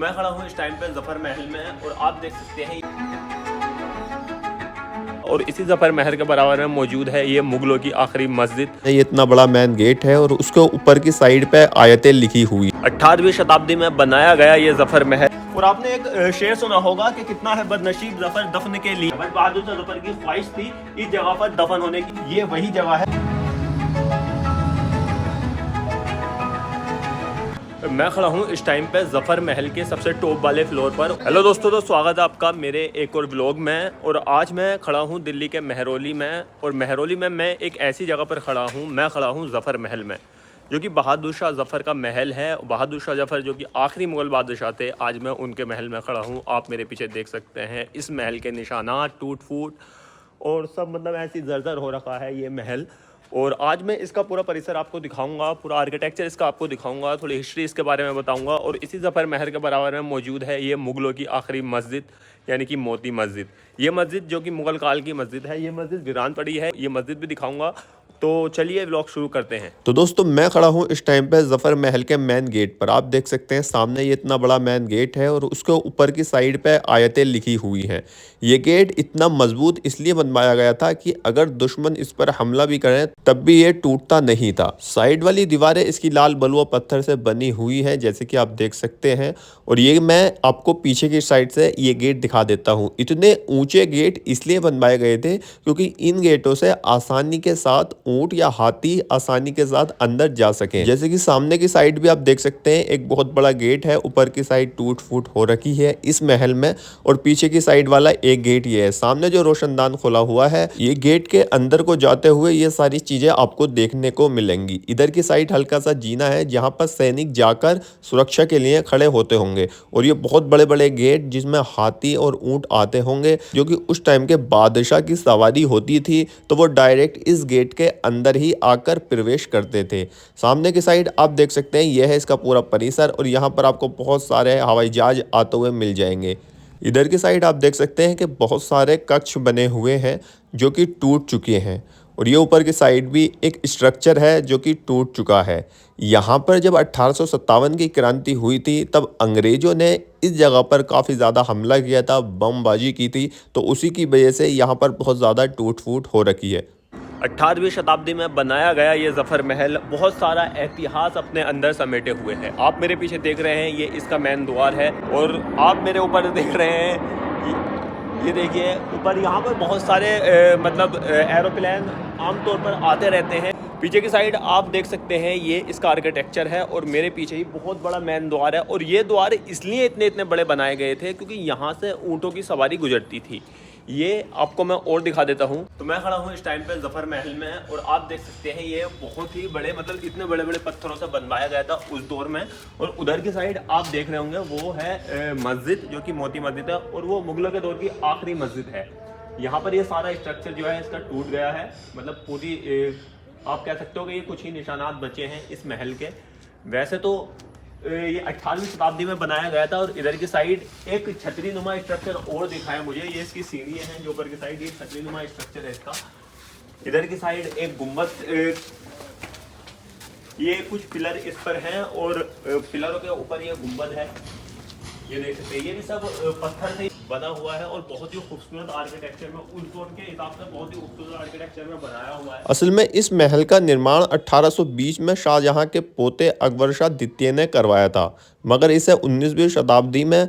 मैं खड़ा हूँ इस टाइम पे जफर महल में और आप देख सकते हैं और इसी जफर महल के बराबर में मौजूद है ये मुगलों की आखिरी मस्जिद। ये इतना बड़ा मेन गेट है और उसके ऊपर की साइड पे आयतें लिखी हुई। 18वीं शताब्दी में बनाया गया ये जफर महल। और आपने एक शेर सुना होगा कि कितना है बदनसीब जफर दफन के लिए। बहादुर शाह जफर की ख्वाहिश थी इस जगह पर दफन होने की। ये वही जगह है। मैं खड़ा हूँ इस टाइम पे जफर महल के सबसे टॉप वाले फ्लोर पर। हेलो दोस्तों, तो स्वागत है आपका मेरे एक और ब्लॉग में। और आज मैं खड़ा हूँ दिल्ली के मेहरौली में। और मेहरौली में मैं एक ऐसी जगह पर खड़ा हूँ, मैं खड़ा हूँ जफर महल में, जो कि बहादुर शाह जफर का महल है। बहादुर शाह जफर जो कि आखिरी मुगल बादशाह थे, आज मैं उनके महल में खड़ा हूँ। आप मेरे पीछे देख सकते हैं इस महल के निशानात, टूट फूट और सब, मतलब ऐसी जर्जर हो रखा है ये महल। और आज मैं इसका पूरा परिसर आपको दिखाऊंगा, पूरा आर्किटेक्चर इसका आपको दिखाऊंगा, थोड़ी हिस्ट्री इसके बारे में बताऊंगा। और इसी जफर महल के बराबर में मौजूद है ये मुगलों की आखिरी मस्जिद, यानी कि मोती मस्जिद। ये मस्जिद जो कि मुगल काल की मस्जिद है, ये मस्जिद वीरान पड़ी है, ये मस्जिद भी दिखाऊंगा। तो चलिए व्लॉग शुरू करते हैं। तो दोस्तों मैं खड़ा हूँ इस टाइम पे जफर महल के मेन गेट पर। आप देख सकते हैं सामने ये इतना बड़ा मेन गेट है और उसके ऊपर की साइड पे आयतें लिखी हुई हैं। ये गेट इतना मजबूत इसलिए बनवाया गया था कि अगर दुश्मन इस पर हमला भी करें तब भी ये टूटता नहीं था। साइड वाली दीवारें इसकी लाल बलुआ पत्थर से बनी हुई है, जैसे कि आप देख सकते हैं। और ये मैं आपको पीछे की साइड से ये गेट दिखा देता हूँ। इतने ऊंचे गेट इसलिए बनवाए गए थे क्योंकि इन गेटों से आसानी के साथ ऊंट या हाथी आसानी के साथ अंदर जा सके। जैसे कि सामने की साइड भी आप देख सकते हैं एक बहुत बड़ा गेट है, ऊपर की साइड टूट फूट हो रखी है इस महल में। और पीछे की साइड वाला एक गेट ये है। सामने जो रोशनदान खुला हुआ है, ये गेट के अंदर को जाते हुए ये सारी चीजें आपको देखने को मिलेंगी। इधर की साइड हल्का सा जीना है जहां पर सैनिक जाकर सुरक्षा के लिए खड़े होते होंगे। और ये बहुत बड़े बड़े गेट जिसमें हाथी और ऊंट आते होंगे, जो कि उस टाइम के बादशाह की सवारी होती थी, तो वो डायरेक्ट इस गेट के अंदर ही आकर प्रवेश करते थे। सामने की साइड आप देख सकते हैं यह है इसका पूरा परिसर। और यहाँ पर आपको बहुत सारे हवाई जहाज आते हुए मिल जाएंगे। इधर की साइड आप देख सकते हैं कि बहुत सारे कक्ष बने हुए हैं जो कि टूट चुके हैं। और ये ऊपर की साइड भी एक स्ट्रक्चर है जो कि टूट चुका है। यहाँ पर जब 1857 की क्रांति हुई थी तब अंग्रेजों ने इस जगह पर काफ़ी ज़्यादा हमला किया था, बमबाजी की थी, तो उसी की वजह से यहाँ पर बहुत ज़्यादा टूट फूट हो रखी है। 18वीं शताब्दी में बनाया गया ये जफर महल बहुत सारा इतिहास अपने अंदर समेटे हुए है। आप मेरे पीछे देख रहे हैं ये इसका मेन द्वार है। और आप मेरे ऊपर देख रहे हैं ये देखिए ऊपर, यहाँ पर बहुत सारे मतलब एरोप्लेन आमतौर पर आते रहते हैं। पीछे की साइड आप देख सकते हैं ये इसका आर्किटेक्चर है। और मेरे पीछे ही बहुत बड़ा मेन द्वार है। और ये द्वार इसलिए इतने इतने बड़े बनाए गए थे क्योंकि यहाँ से ऊँटों की सवारी गुजरती थी। ये आपको मैं और दिखा देता हूँ। तो मैं खड़ा हूँ इस टाइम पे जफर महल में और आप देख सकते हैं ये बहुत ही बड़े, मतलब इतने बड़े बड़े पत्थरों से बनवाया गया था उस दौर में। और उधर की साइड आप देख रहे होंगे वो है मस्जिद, जो कि मोती मस्जिद है। और वो मुगलों के दौर की आखिरी मस्जिद है। यहाँ पर ये सारा स्ट्रक्चर जो है इसका टूट गया है, मतलब पूरी आप कह सकते हो कि ये कुछ ही निशानात बचे हैं इस महल के। वैसे तो ये 18वीं शताब्दी में बनाया गया था। और इधर की साइड एक छतरी नुमा स्ट्रक्चर और दिखाया मुझे, ये इसकी सीढ़ियाँ हैं जो ऊपर की साइड, ये छतरी नुमा स्ट्रक्चर है इसका। इधर की साइड एक गुम्बद, ये कुछ पिलर इस पर हैं और पिलरों के ऊपर ये गुम्बद है, ये देख सकते हैं। ये भी सब पत्थर से बना हुआ है और बहुत ही खूबसूरत आर्किटेक्चर में, उस दौर के हिसाब से बहुत ही खूबसूरत आर्किटेक्चर में बनाया हुआ है। असल में इस महल का निर्माण 1820 में शाहजहां के पोते अकबर शाह द्वितीय ने करवाया था, मगर इसे 19वीं शताब्दी में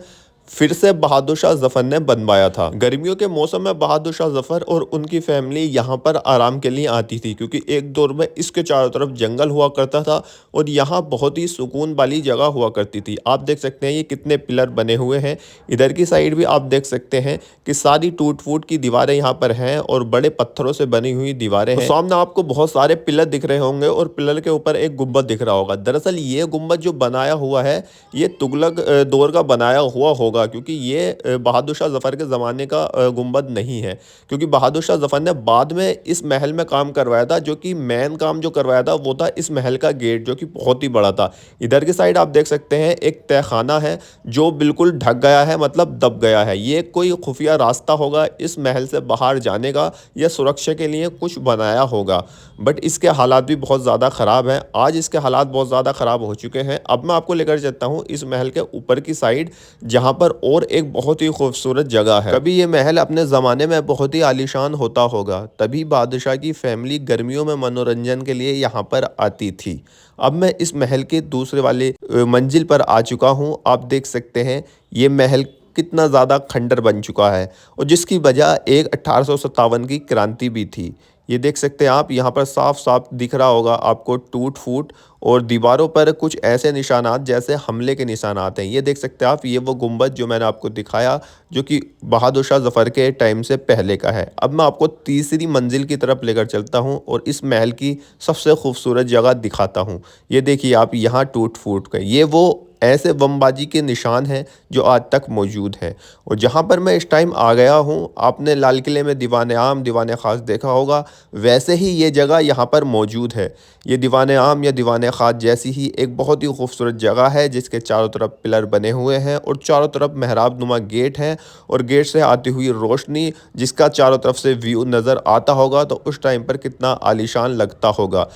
फिर से बहादुर शाह जफर ने बनवाया था। गर्मियों के मौसम में बहादुर शाह जफर और उनकी फैमिली यहाँ पर आराम के लिए आती थी, क्योंकि एक दौर में इसके चारों तरफ जंगल हुआ करता था और यहाँ बहुत ही सुकून वाली जगह हुआ करती थी। आप देख सकते हैं ये कितने पिलर बने हुए हैं। इधर की साइड भी आप देख सकते हैं कि सारी टूट फूट की दीवारें यहाँ पर हैं और बड़े पत्थरों से बनी हुई दीवारें हैं। सामने आपको बहुत सारे पिलर दिख रहे होंगे और पिलर के ऊपर एक गुम्बद दिख रहा होगा। दरअसल ये गुम्बद जो बनाया हुआ है ये तुगलक दौर का बनाया हुआ होगा। होगा, क्योंकि ये बहादुर शाह जफ़र के ज़माने का गुंबद नहीं है, क्योंकि बहादुर शाह जफ़र ने बाद में इस महल में काम करवाया था। जो कि मेन काम जो करवाया था वो था इस महल का गेट, जो कि बहुत ही बड़ा था। इधर की साइड आप देख सकते हैं एक तहखाना है जो बिल्कुल ढक गया है, मतलब दब गया है। ये कोई खुफिया रास्ता होगा इस महल से बाहर जाने का, या सुरक्षा के लिए कुछ बनाया होगा, बट इसके हालात भी बहुत ज़्यादा ख़राब हैं। आज इसके हालात बहुत ज़्यादा ख़राब हो चुके हैं। अब मैं आपको लेकर चलता हूँ इस महल के ऊपर की साइड, जहाँ पर और एक बहुत ही खूबसूरत जगह है। कभी ये महल अपने ज़माने में बहुत ही आलीशान होता होगा, तभी बादशाह की फैमिली गर्मियों में मनोरंजन के लिए यहाँ पर आती थी। अब मैं इस महल के दूसरे वाले मंजिल पर आ चुका हूँ। आप देख सकते हैं ये महल कितना ज़्यादा खंडर बन चुका है, और जिसकी वजह एक 1857 की क्रांति भी थी। ये देख सकते हैं आप, यहाँ पर साफ साफ दिख रहा होगा आपको टूट फूट, और दीवारों पर कुछ ऐसे निशानात जैसे हमले के निशानात हैं। ये देख सकते हैं आप, ये वो गुंबद जो मैंने आपको दिखाया, जो कि बहादुर शाह जफ़र के टाइम से पहले का है। अब मैं आपको तीसरी मंजिल की तरफ लेकर चलता हूँ और इस महल की सबसे खूबसूरत जगह दिखाता हूँ। ये देखिए आप, यहाँ टूट फूट गए, ये वो ऐसे बमबाजी के निशान हैं जो आज तक मौजूद हैं। और जहाँ पर मैं इस टाइम आ गया हूँ, आपने लाल किले में दीवान आम दीवान ख़ास देखा होगा, वैसे ही ये जगह यहाँ पर मौजूद है। ये दीवान आम या दीवान ख़ास जैसी ही एक बहुत ही खूबसूरत जगह है, जिसके चारों तरफ पिलर बने हुए हैं और चारों तरफ मेहराब नुमा गेट हैं, और गेट से आती हुई रोशनी जिसका चारों तरफ से व्यू नज़र आता होगा, तो उस टाइम पर कितना आलीशान लगता होगा।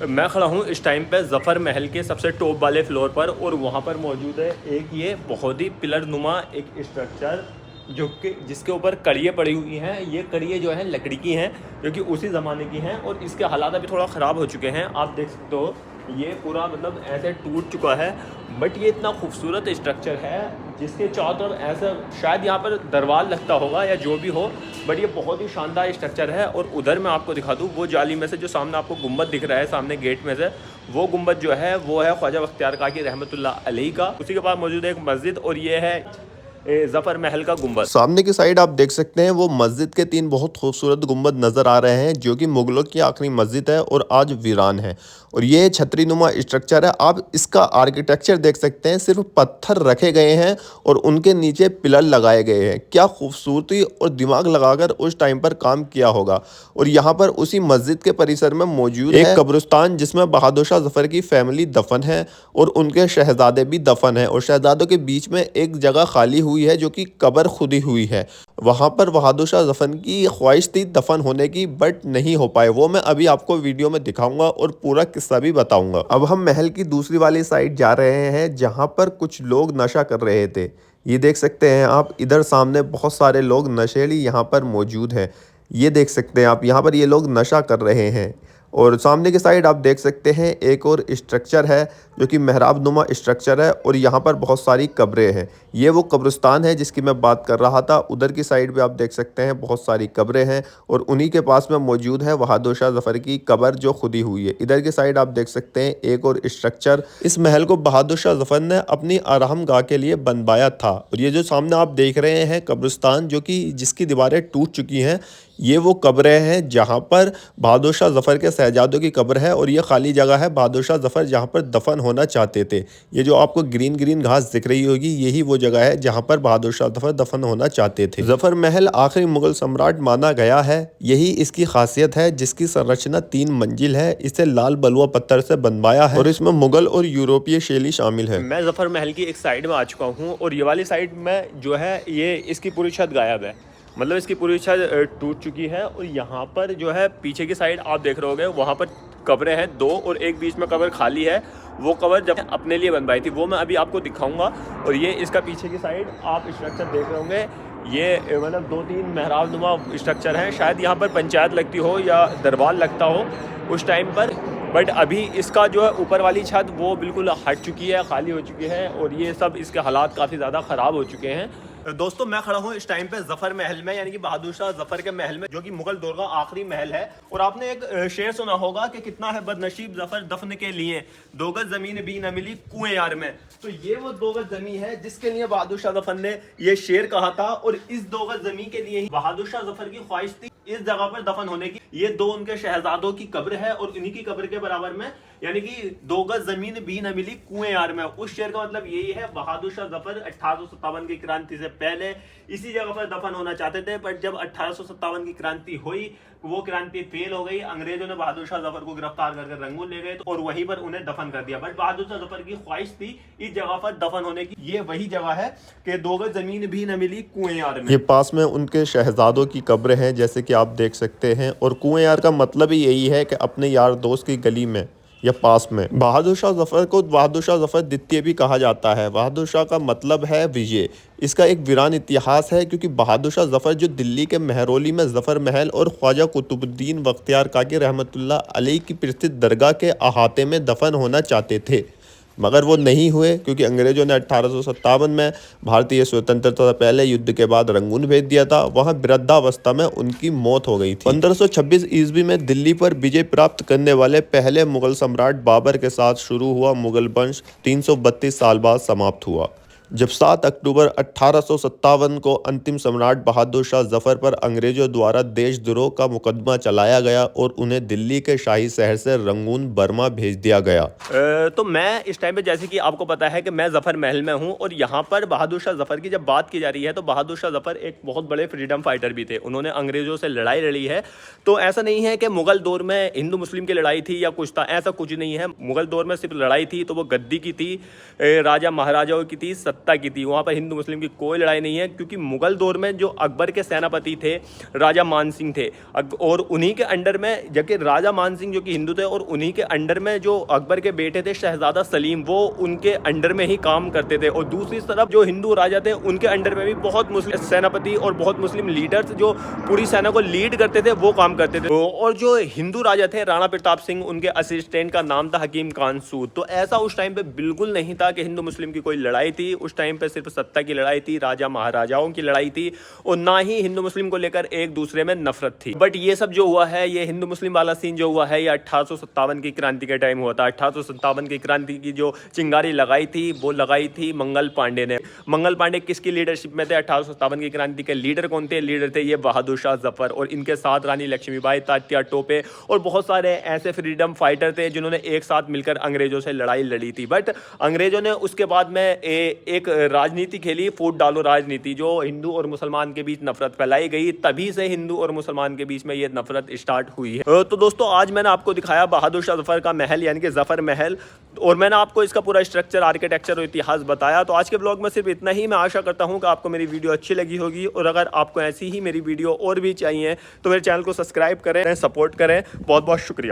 मैं खड़ा हूँ इस टाइम पे ज़फ़र महल के सबसे टॉप वाले फ्लोर पर, और वहाँ पर मौजूद है एक ये बहुत ही पिलर नुमा एक स्ट्रक्चर, जो कि जिसके ऊपर कड़ियाँ पड़ी हुई हैं। ये कड़ियाँ जो हैं लकड़ी की हैं, जो कि उसी ज़माने की हैं, और इसके हालात अभी थोड़ा ख़राब हो चुके हैं। आप देख सकते हो ये पूरा मतलब ऐसे टूट चुका है, बट ये इतना खूबसूरत स्ट्रक्चर है जिसके चारों तरफ ऐसा शायद यहाँ पर दरवार लगता होगा या जो भी हो, बट ये बहुत ही शानदार स्ट्रक्चर है। और उधर मैं आपको दिखा दूँ, वो जाली में से जो सामने आपको गुंबद दिख रहा है सामने गेट में से, वो गुंबद जो है वो है ख्वाजा बख्तियार काकी रहमतुल्लाह अलैह का। उसी के पास मौजूद है एक मस्जिद, और ये है ज़फ़र महल का गुंबद। सामने की साइड आप देख सकते हैं वो मस्जिद के 3 बहुत खूबसूरत गुंबद नज़र आ रहे हैं, जो कि मुगलों की आखिरी मस्जिद है और आज वीरान है। और ये छतरी नुमा स्ट्रक्चर है। आप इसका आर्किटेक्चर देख सकते हैं, सिर्फ पत्थर रखे गए हैं और उनके नीचे पिलर लगाए गए हैं। क्या खूबसूरती और दिमाग लगाकर उस टाइम पर काम किया होगा। और यहाँ पर उसी मस्जिद के परिसर में मौजूद एक कब्रिस्तान, जिसमें बहादुर शाह जफ़र की फैमिली दफन है और उनके शहजादे भी दफन है, और शहजादों के बीच में एक जगह खाली हुई है जो कि कब्र खुदी हुई है। वहाँ पर बहादुर शाह जफ़र की ख्वाहिश थी दफन होने की, बट नहीं हो पाए। वो मैं अभी आपको वीडियो में दिखाऊंगा और पूरा किस्सा भी बताऊंगा। अब हम महल की दूसरी वाली साइड जा रहे हैं, जहाँ पर कुछ लोग नशा कर रहे थे। ये देख सकते हैं आप, इधर सामने बहुत सारे लोग नशेड़ी यहाँ पर मौजूद हैं। ये देख सकते हैं आप, यहाँ पर ये लोग नशा कर रहे हैं। और सामने की साइड आप देख सकते हैं एक और स्ट्रक्चर है जो कि मेहराब नुमा स्ट्रक्चर है, और यहाँ पर बहुत सारी कब्रें हैं। ये वो कब्रिस्तान है जिसकी मैं बात कर रहा था। उधर की साइड पे आप देख सकते हैं बहुत सारी कब्रें हैं, और उन्हीं के पास में मौजूद है बहादुर शाह जफ़र की कब्र जो खुदी हुई है। इधर की साइड आप देख सकते हैं एक और स्ट्रक्चर। इस महल को बहादुर शाह जफ़र ने अपनी आराम गाह के लिए बनवाया था। और ये जो सामने आप देख रहे हैं कब्रिस्तान, जो कि जिसकी दीवारें टूट चुकी हैं, ये वो कब्रें हैं जहाँ पर बहादुर शाह जफ़र के शहजादों की कब्र है, और ये खाली जगह है बहादुर शाह जफ़र जहाँ पर दफन होना चाहते थे। ये जो आपको ग्रीन ग्रीन घास दिख रही होगी, यही वो जगह है जहाँ पर बहादुर शाह जफ़र दफन होना चाहते थे। जफ़र महल आखिरी मुगल सम्राट माना गया है। यही इसकी खासियत है, जिसकी संरचना 3 मंजिल है। इसे लाल बलुआ पत्थर से बनवाया है, और इसमें मुगल और यूरोपीय शैली शामिल है। मैं ज़फ़र महल की एक साइड में आ चुका हूँ, और ये वाली साइड में जो है ये इसकी पूरी छत गायब है, मतलब इसकी पूरी छत टूट चुकी है। और यहाँ पर जो है पीछे की साइड आप देख रहे होगे, वहाँ पर कब्रें हैं 2, और एक बीच में कब्र खाली है। वो कब्र जब अपने लिए बनवाई थी वो मैं अभी आपको दिखाऊंगा। और ये इसका पीछे की साइड आप स्ट्रक्चर देख रहे होंगे, ये मतलब 2-3 मेहराब नुमा स्ट्रक्चर हैं। शायद यहाँ पर पंचायत लगती हो या दरबार लगता हो उस टाइम पर, बट अभी इसका जो है ऊपर वाली छत वो बिल्कुल हट चुकी है, खाली हो चुकी है, और ये सब इसके हालात काफ़ी ज़्यादा ख़राब हो चुके हैं। दोस्तों मैं खड़ा हूँ इस टाइम पे ज़फ़र महल में, यानी कि बहादुर शाह जफ़र के महल में, जो कि मुगल दौर का आखिरी महल है। और आपने एक शेर सुना होगा कि कितना है बदनसीब ज़फ़र दफन के लिए, 2 गज ज़मीन भी न मिली कुएं यार में। तो ये वो 2 गज ज़मीन है जिसके लिए बहादुर शाह जफ़र ने ये शेर कहा था, और इस 2 गज ज़मीन के लिए ही बहादुर शाह जफ़र की ख्वाहिश थी इस जगह पर दफन होने की। ये 2 उनके शहजादों की कब्र है, और इन्हीं की कब्र के बराबर में यानी कि 2 गज जमीन भी न मिली कुएं यार में। उस शेर का मतलब यही है, बहादुर शाह जफर 1857 की क्रांति से पहले इसी जगह पर दफन होना चाहते थे, पर जब 1857 की क्रांति हुई वो क्रांति फेल हो गई। अंग्रेजों ने बहादुर शाह जफर को गिरफ्तार करके रंगून ले गए और वहीं पर उन्हें दफन कर दिया। बट बहादुर शाह जफर की ख्वाहिश थी इस जगह पर दफन होने की। ये वही जगह है कि 2 गज जमीन भी न मिली कुएं यार में। ये पास में उनके शहजादों की कब्र है, जैसे कि आप देख सकते हैं। और कुएं यार का मतलब ही यही है कि अपने यार दोस्त की गली में या पास में। बहादुर शाह जफर को बहादुर शाह जफर द्वितीय भी कहा जाता है। बहादुर शाह का मतलब है विजय। इसका एक वीरान इतिहास है, क्योंकि बहादुर शाह जफर जो दिल्ली के महरौली में जफर महल और ख्वाजा कुतुबुद्दीन बख्तियार काकी रहमतुल्लाह अलैह की प्रसिद्ध दरगाह के अहाते में दफन होना चाहते थे, मगर वो नहीं हुए, क्योंकि अंग्रेजों ने 1857 में भारतीय स्वतंत्रता से पहले युद्ध के बाद रंगून भेज दिया था। वहां वृद्धावस्था में उनकी मौत हो गई थी। 1526 ईस्वी में दिल्ली पर विजय प्राप्त करने वाले पहले मुगल सम्राट बाबर के साथ शुरू हुआ मुगल वंश 332 साल बाद समाप्त हुआ, जब 7 अक्टूबर 1857 को अंतिम सम्राट बहादुर शाह जफर पर अंग्रेजों द्वारा देशद्रोह का मुकदमा चलाया गया और उन्हें दिल्ली के शाही शहर से रंगून बर्मा भेज दिया गया। तो मैं इस टाइम पे, जैसे कि आपको पता है कि मैं जफर महल में हूं और यहाँ पर बहादुर शाह जफर की जब बात की जा रही है तो बहादुर शाह जफर एक बहुत बड़े फ्रीडम फाइटर भी थे। उन्होंने अंग्रेजों से लड़ाई लड़ी है। तो ऐसा नहीं है कि मुगल दौर में हिंदू मुस्लिम की लड़ाई थी या कुछ था, ऐसा कुछ नहीं है। मुगल दौर में सिर्फ लड़ाई थी तो वो गद्दी की थी, राजा महाराजाओं की थी, सत्ता की थी। वहाँ पर हिंदू मुस्लिम की कोई लड़ाई नहीं है, क्योंकि मुगल दौर में जो अकबर के सेनापति थे राजा मान सिंह थे, और उन्हीं के अंडर में, जबकि राजा मान सिंह जो कि हिंदू थे, और उन्हीं के अंडर में जो अकबर के बेटे थे शहजादा सलीम, वो उनके अंडर में ही काम करते थे। और दूसरी तरफ जो हिंदू राजा थे उनके अंडर में भी बहुत मुस्लिम सेनापति और बहुत मुस्लिम लीडर्स जो पूरी सेना को लीड करते थे वो काम करते थे। और जो हिंदू राजा थे राणा प्रताप सिंह, उनके असिस्टेंट का नाम था हकीम खान सूद। तो ऐसा उस टाइम पे बिल्कुल नहीं था कि हिंदू मुस्लिम की कोई लड़ाई थी। उस टाइम पे सिर्फ सत्ता की लड़ाई थी, राजा महाराजाओं की लड़ाई थी, और ना ही हिंदू मुस्लिम को लेकर एक दूसरे में नफरत थी। बट ये सब जो हुआ है, ये हिंदू मुस्लिम वाला सीन जो हुआ है, ये 1857 की क्रांति के टाइम हुआ था। 1857 की क्रांति की जो चिंगारी लगाई थी वो लगाई थी मंगल पांडे ने। मंगल पांडे किसकी लीडरशिप में थे? 1857 की क्रांति के लीडर कौन थे? लीडर थे ये बहादुर शाह जफर, और इनके साथ रानी लक्ष्मीबाई, तात्या टोपे और बहुत सारे ऐसे फ्रीडम फाइटर थे जिन्होंने एक साथ मिलकर अंग्रेजों से लड़ाई लड़ी थी। बट अंग्रेजों ने उसके बाद में एक राजनीति खेली, फूट डालो राजनीति, जो हिंदू और मुसलमान के बीच नफरत फैलाई गई। तभी से हिंदू और मुसलमान के बीच में ये नफरत स्टार्ट हुई है। तो दोस्तों, आज मैंने आपको दिखाया बहादुर शाह जफर का महल, यानी कि जफर महल, और मैंने आपको इसका पूरा स्ट्रक्चर, आर्किटेक्चर और इतिहास बताया। तो आज के ब्लॉग में सिर्फ इतना ही। मैं आशा करता हूं कि आपको मेरी वीडियो अच्छी लगी होगी, और अगर आपको ऐसी ही मेरी वीडियो और भी चाहिए तो मेरे चैनल को सब्सक्राइब करें, सपोर्ट करें। बहुत बहुत शुक्रिया।